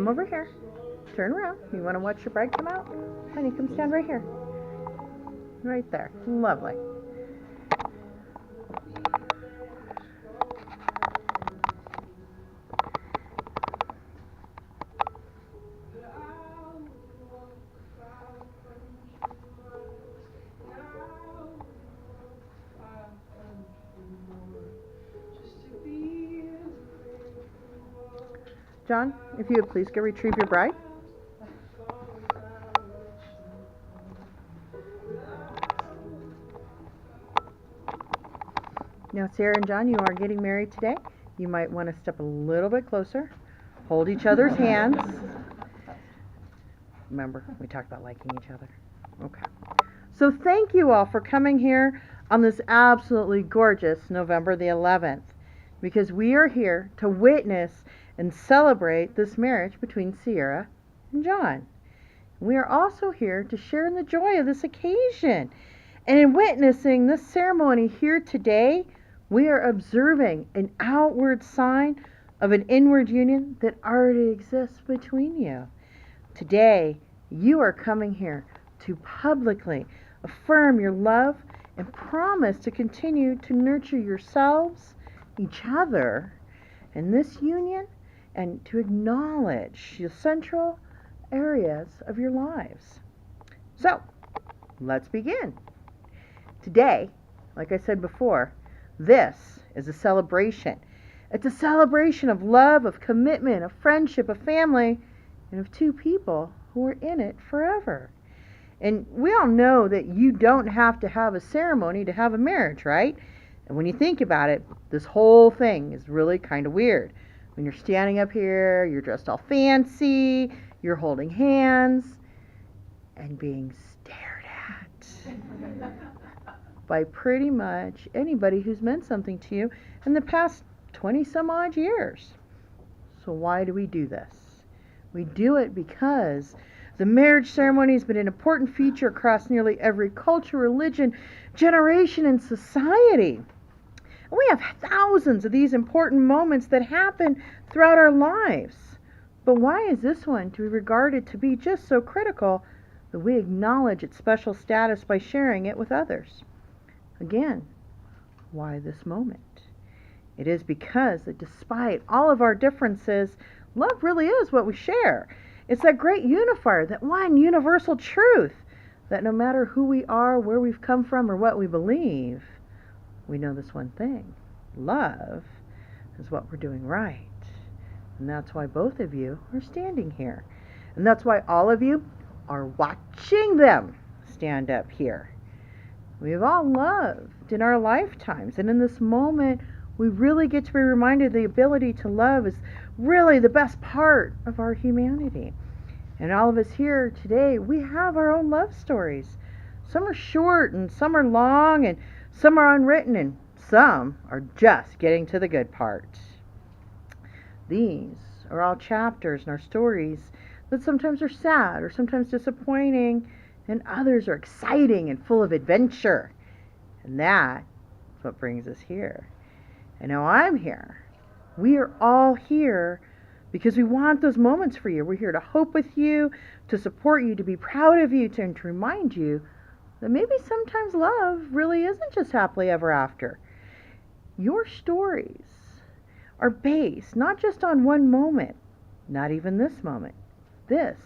over here. Turn around. You want to watch your bride come out? Honey, come stand right here. Right there. Lovely. John, if you would please go retrieve your bride. Now, Sarah and John, you are getting married today. You might want to step a little bit closer. Hold each other's hands. Remember, we talked about liking each other. Okay. So thank you all for coming here on this absolutely gorgeous November the 11th, because we are here to witness and celebrate this marriage between Sierra and John. We are also here to share in the joy of this occasion. And in witnessing this ceremony here today, we are observing an outward sign of an inward union that already exists between you. Today, you are coming here to publicly affirm your love and promise to continue to nurture yourselves, each other, in this union, and to acknowledge the central areas of your lives. So, let's begin. Today, like I said before, this is a celebration. It's a celebration of love, of commitment, of friendship, of family, and of two people who are in it forever. And we all know that you don't have to have a ceremony to have a marriage, right? And when you think about it, this whole thing is really kind of weird. When you're standing up here, you're dressed all fancy, you're holding hands, and being stared at by pretty much anybody who's meant something to you in the past 20 some odd years. So why do we do this? We do it because the marriage ceremony has been an important feature across nearly every culture, religion, generation, and society. We have thousands of these important moments that happen throughout our lives. But why is this one to be regarded to be just so critical that we acknowledge its special status by sharing it with others? Again, why this moment? It is because that despite all of our differences, love really is what we share. It's that great unifier, that one universal truth, that no matter who we are, where we've come from, or what we believe, we know this one thing. Love is what we're doing right. And that's why both of you are standing here. And that's why all of you are watching them stand up here. We've all loved in our lifetimes. And in this moment, we really get to be reminded the ability to love is really the best part of our humanity. And all of us here today, we have our own love stories. Some are short and some are long and some are unwritten and some are just getting to the good part. These are all chapters in our stories that sometimes are sad or sometimes disappointing, and others are exciting and full of adventure. And that's what brings us here. And now I'm here. We are all here because we want those moments for you. We're here to hope with you, to support you, to be proud of you, and to remind you that maybe sometimes love really isn't just happily ever after. Your stories are based not just on one moment, not even this moment. This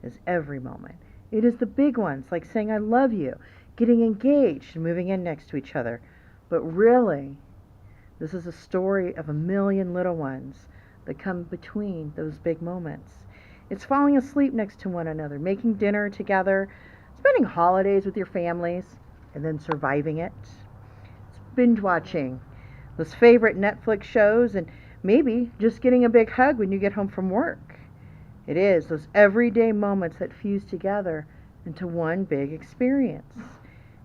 is every moment. It is the big ones, like saying I love you, getting engaged, and moving in next to each other. But really, this is a story of a million little ones that come between those big moments. It's falling asleep next to one another, making dinner together, spending holidays with your families, and then surviving it. It's binge watching those favorite Netflix shows, and maybe just getting a big hug when you get home from work. It is those everyday moments that fuse together into one big experience.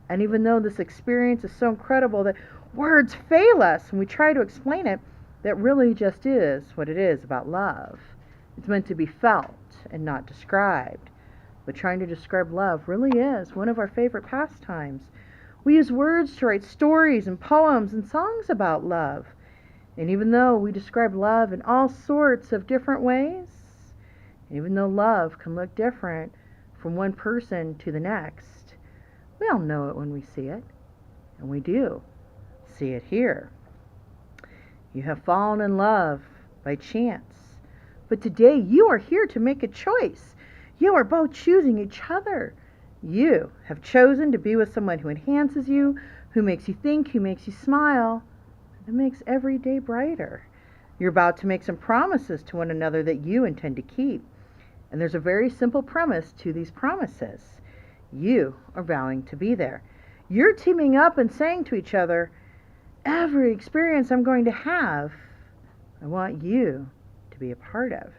And even though this experience is so incredible that words fail us when we try to explain it, that really just is what it is about love. It's meant to be felt and not described. But trying to describe love really is one of our favorite pastimes. We use words to write stories and poems and songs about love. And even though we describe love in all sorts of different ways, Even though love can look different from one person to the next, we all know it when we see it. And we do see it here. You have fallen in love by chance. But today you are here to make a choice. You are both choosing each other. You have chosen to be with someone who enhances you, who makes you think, who makes you smile, and makes every day brighter. You're about to make some promises to one another that you intend to keep. And there's a very simple premise to these promises. You are vowing to be there. You're teaming up and saying to each other, every experience I'm going to have, I want you to be a part of.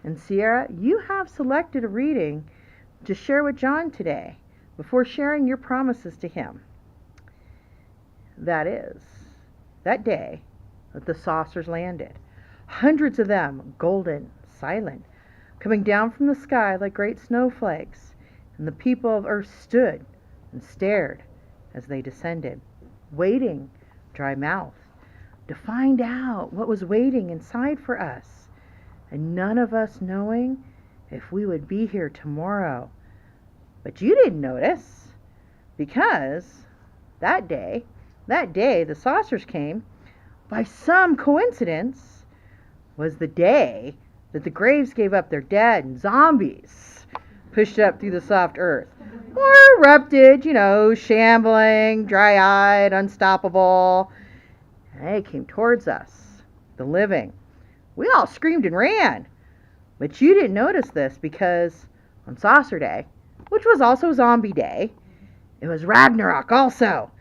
And Sierra, you have selected a reading to share with John today before sharing your promises to him. That is, that day that the saucers landed. Hundreds of them, golden, silent, coming down from the sky like great snowflakes. And the people of earth stood and stared as they descended, waiting, dry-mouthed, to find out what was waiting inside for us, and none of us knowing if we would be here tomorrow. But you didn't notice, because that day the saucers came, by some coincidence, was the day that the graves gave up their dead and zombies pushed up through the soft earth, or erupted, shambling, dry-eyed, unstoppable. And they came towards us, the living. We all screamed and ran. But you didn't notice this because on Saucer Day, which was also Zombie Day, it was Ragnarok also.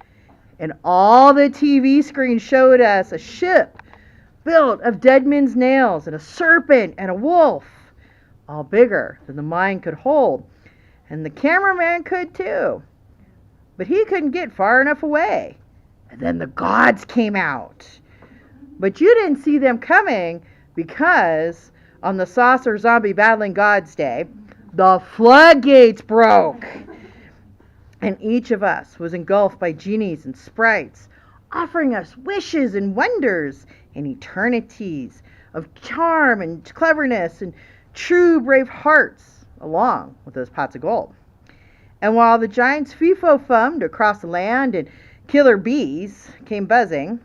And all the TV screens showed us a ship built of dead men's nails and a serpent and a wolf, all bigger than the mind could hold. And the cameraman could too. But he couldn't get far enough away. And then the gods came out. But you didn't see them coming because on the Saucer Zombie Battling Gods Day, the floodgates broke. And each of us was engulfed by genies and sprites, offering us wishes and wonders and eternities of charm and cleverness and true brave hearts, along with those pots of gold. And while the giants fee-fo-fummed across the land and killer bees came buzzing,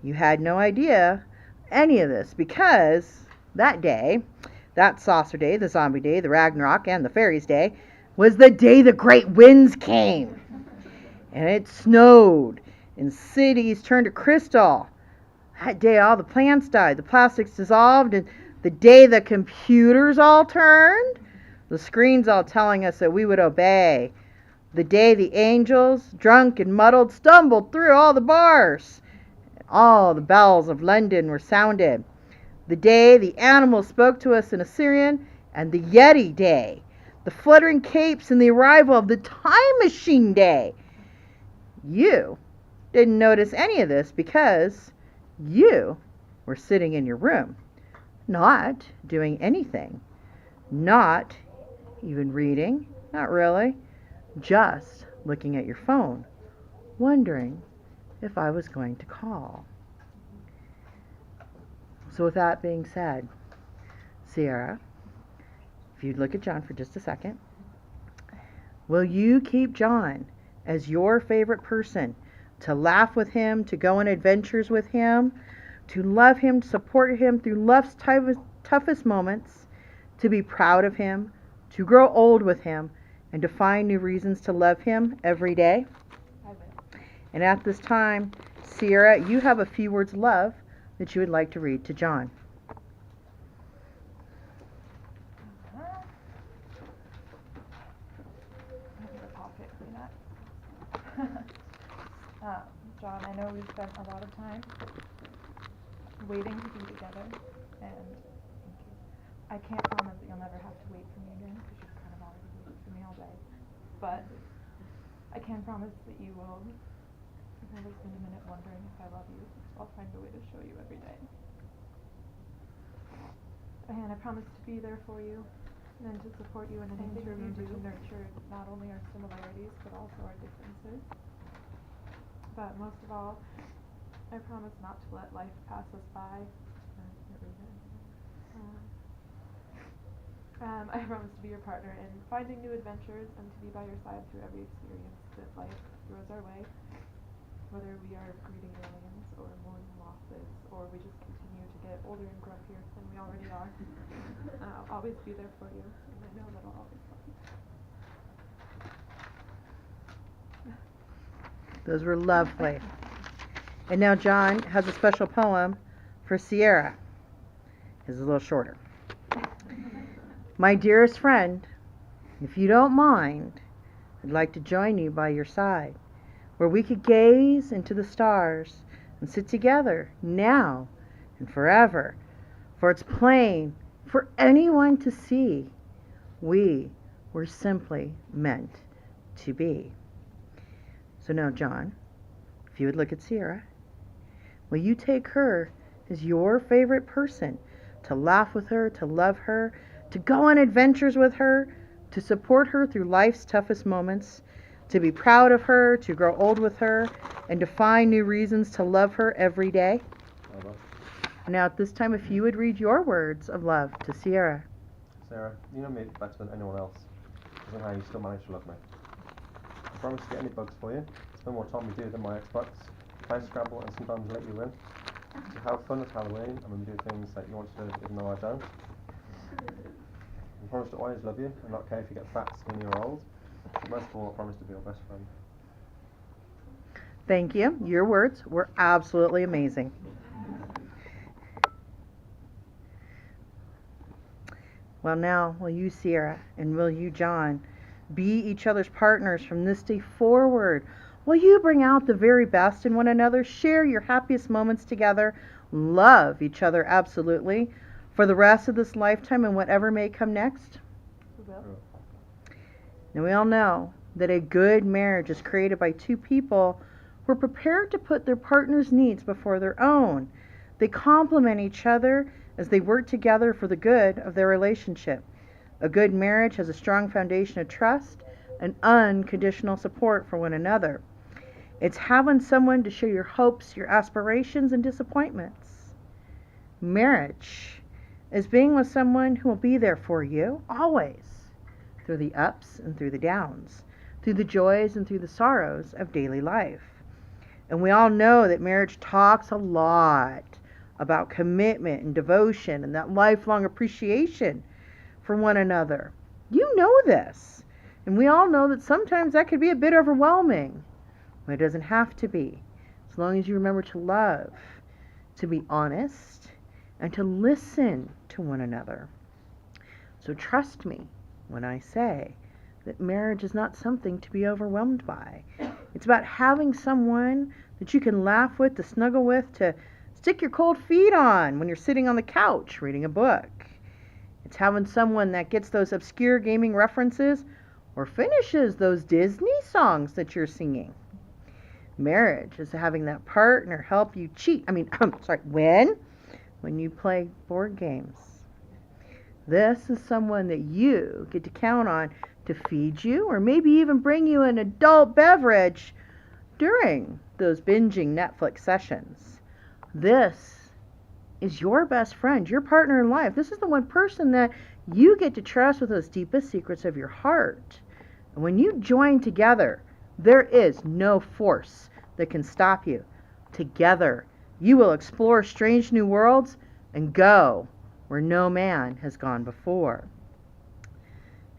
you had no idea any of this because that day, that Saucer Day, the Zombie Day, the Ragnarok, and the Fairies Day, was the day the great winds came. And it snowed, and cities turned to crystal. That day all the plants died, the plastics dissolved, and the day the computers all turned, the screens all telling us that we would obey. The day the angels, drunk and muddled, stumbled through all the bars. And all the bells of London were sounded. The day the animals spoke to us in Assyrian, and the Yeti Day, the fluttering capes and the arrival of the Time Machine Day. You didn't notice any of this because you were sitting in your room, not doing anything, not even reading, not really, just looking at your phone, wondering if I was going to call. So with that being said, Sierra, if you'd look at John for just a second, will you keep John as your favorite person, to laugh with him, to go on adventures with him, to love him, to support him through life's toughest moments, to be proud of him, to grow old with him, and to find new reasons to love him every day? I will. And at this time, Sierra, you have a few words of love that you would like to read to John. John, I know we've spent a lot of time waiting to be together, and I can't promise that you'll never have to wait for me again, because you've kind of already waited for me all day, but I can promise that you will never spend a minute wondering if I love you. I'll find a way to show you every day. And I promise to be there for you, and to support you in anything you do, to nurture not only our similarities, but also our differences. But most of all, I promise not to let life pass us by. I promise to be your partner in finding new adventures and to be by your side through every experience that life throws our way. Whether we are greeting aliens or mourning losses or we just continue to get older and grumpier than we already are, I'll always be there for you, and I know that I'll always love you. Those were lovely. And now John has a special poem for Sierra. It's a little shorter. My dearest friend, if you don't mind, I'd like to join you by your side, where we could gaze into the stars and sit together now and forever. For it's plain for anyone to see, we were simply meant to be. So now, John, if you would look at Sierra, will you take her as your favorite person, to laugh with her, to love her, to go on adventures with her, to support her through life's toughest moments, to be proud of her, to grow old with her, and to find new reasons to love her every day? Now at this time, if you would read your words of love to Sierra. Sarah, you know me better than anyone else. Somehow you still manage to love me. I promise to get any bugs for you, spend more time with you than my Xbox, play Scrabble and sometimes let you win. To have fun at Halloween and when we do things that you want to do even though I don't. I promise to always love you and not care if you get fat, skinny or old. But most of all, I promise to be your best friend. Thank you. Your words were absolutely amazing. Well, now, will you, Sierra, and will you, John, be each other's partners from this day forward? Will you bring out the very best in one another, share your happiest moments together, love each other absolutely for the rest of this lifetime and whatever may come next? We will. Now, we all know that a good marriage is created by two people who are prepared to put their partner's needs before their own. They complement each other as they work together for the good of their relationship. A good marriage has a strong foundation of trust and unconditional support for one another. It's having someone to share your hopes, your aspirations, and disappointments. Marriage is being with someone who will be there for you always, through the ups and through the downs, through the joys and through the sorrows of daily life. And we all know that marriage talks a lot about commitment and devotion and that lifelong appreciation for one another. You know this. And we all know that sometimes that could be a bit overwhelming. But it doesn't have to be. As long as you remember to love, to be honest, and to listen to one another. So trust me when I say that marriage is not something to be overwhelmed by. It's about having someone that you can laugh with, to snuggle with, to stick your cold feet on when you're sitting on the couch reading a book. It's having someone that gets those obscure gaming references or finishes those Disney songs that you're singing. Marriage is having that partner help you win when you play board games. This is someone that you get to count on to feed you or maybe even bring you an adult beverage during those binging Netflix sessions. This is your best friend, your partner in life. This is the one person that you get to trust with those deepest secrets of your heart. And when you join together, there is no force that can stop you. Together, you will explore strange new worlds and go where no man has gone before.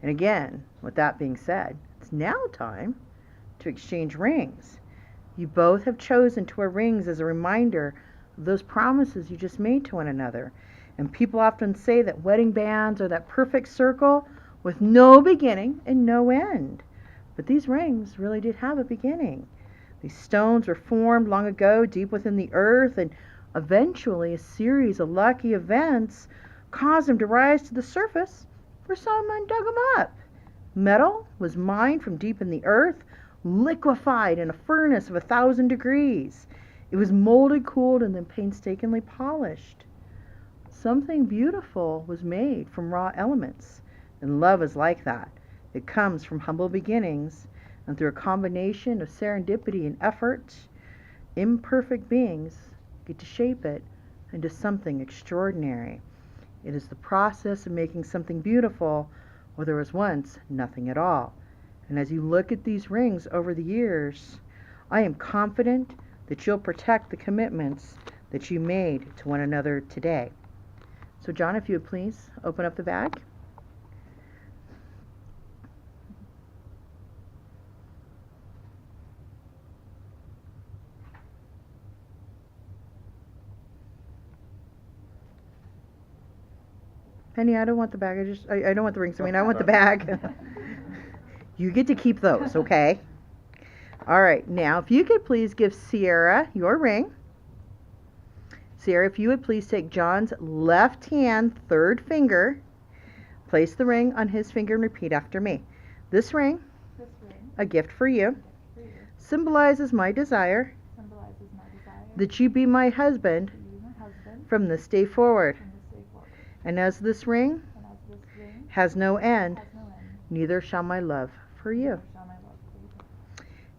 And again, with that being said, it's now time to exchange rings. You both have chosen to wear rings as a reminder of those promises you just made to one another. And people often say that wedding bands are that perfect circle with no beginning and no end. But these rings really did have a beginning. These stones were formed long ago deep within the earth, and eventually a series of lucky events caused them to rise to the surface where someone dug them up. Metal was mined from deep in the earth, liquefied in a furnace of 1,000 degrees. It was molded, cooled, and then painstakingly polished. Something beautiful was made from raw elements, and love is like that. It comes from humble beginnings, and through a combination of serendipity and effort, imperfect beings get to shape it into something extraordinary. It is the process of making something beautiful where there was once nothing at all. And as you look at these rings over the years, I am confident that you'll protect the commitments that you made to one another today. So John, if you would please open up the bag. Penny, I don't want the bag. I don't want the rings. I want the bag. You get to keep those, okay? All right. Now, if you could please give Sierra your ring. Sierra, if you would please take John's left hand, third finger, place the ring on his finger and repeat after me. This ring, a gift for you, symbolizes my desire that you be my husband from this day forward. And as this ring has no end, neither shall my love for you.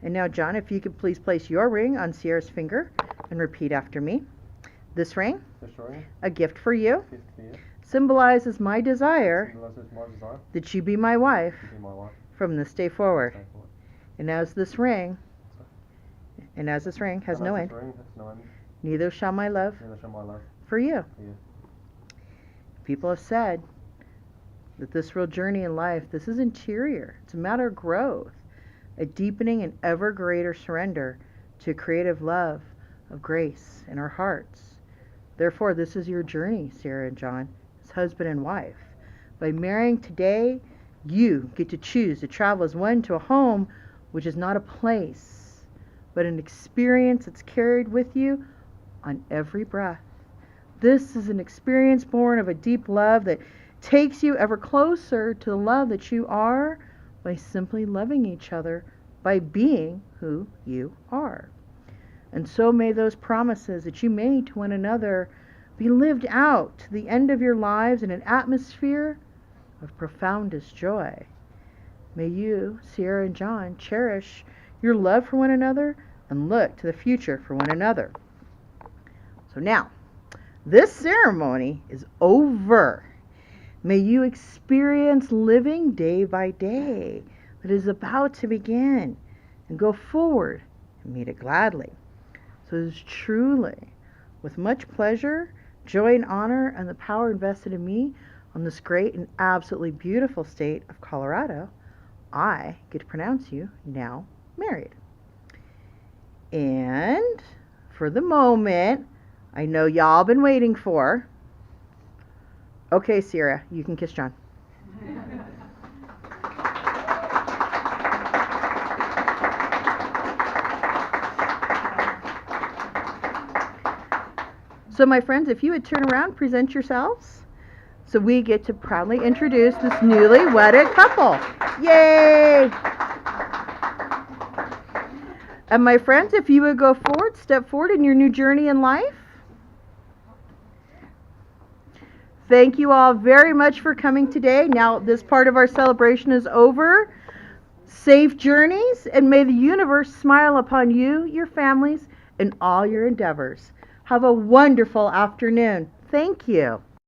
And now, John, if you could please place your ring on Sierra's finger and repeat after me. This ring, a gift for you, symbolizes my desire that you be my wife from this day forward. And as this ring has no end, neither shall my love for you. People have said that this real journey in life, this is interior. It's a matter of growth, a deepening and ever greater surrender to creative love of grace in our hearts. Therefore, this is your journey, Sarah and John, as husband and wife. By marrying today, you get to choose to travel as one to a home which is not a place, but an experience that's carried with you on every breath. This is an experience born of a deep love that takes you ever closer to the love that you are by simply loving each other, by being who you are. And so may those promises that you made to one another be lived out to the end of your lives in an atmosphere of profoundest joy. May you, Sierra and John, cherish your love for one another and look to the future for one another. So now, this ceremony is over. May you experience living day by day that is about to begin and go forward and meet it gladly. So it is truly with much pleasure, joy, and honor, and the power invested in me on this great and absolutely beautiful state of Colorado, I get to pronounce you now married. And for the moment I know y'all been waiting for. Okay, Sierra, you can kiss John. So my friends, if you would turn around, present yourselves. So we get to proudly introduce this newly wedded couple. Yay! And my friends, if you would go forward, step forward in your new journey in life. Thank you all very much for coming today. Now this part of our celebration is over. Safe journeys, and may the universe smile upon you, your families, and all your endeavors. Have a wonderful afternoon. Thank you.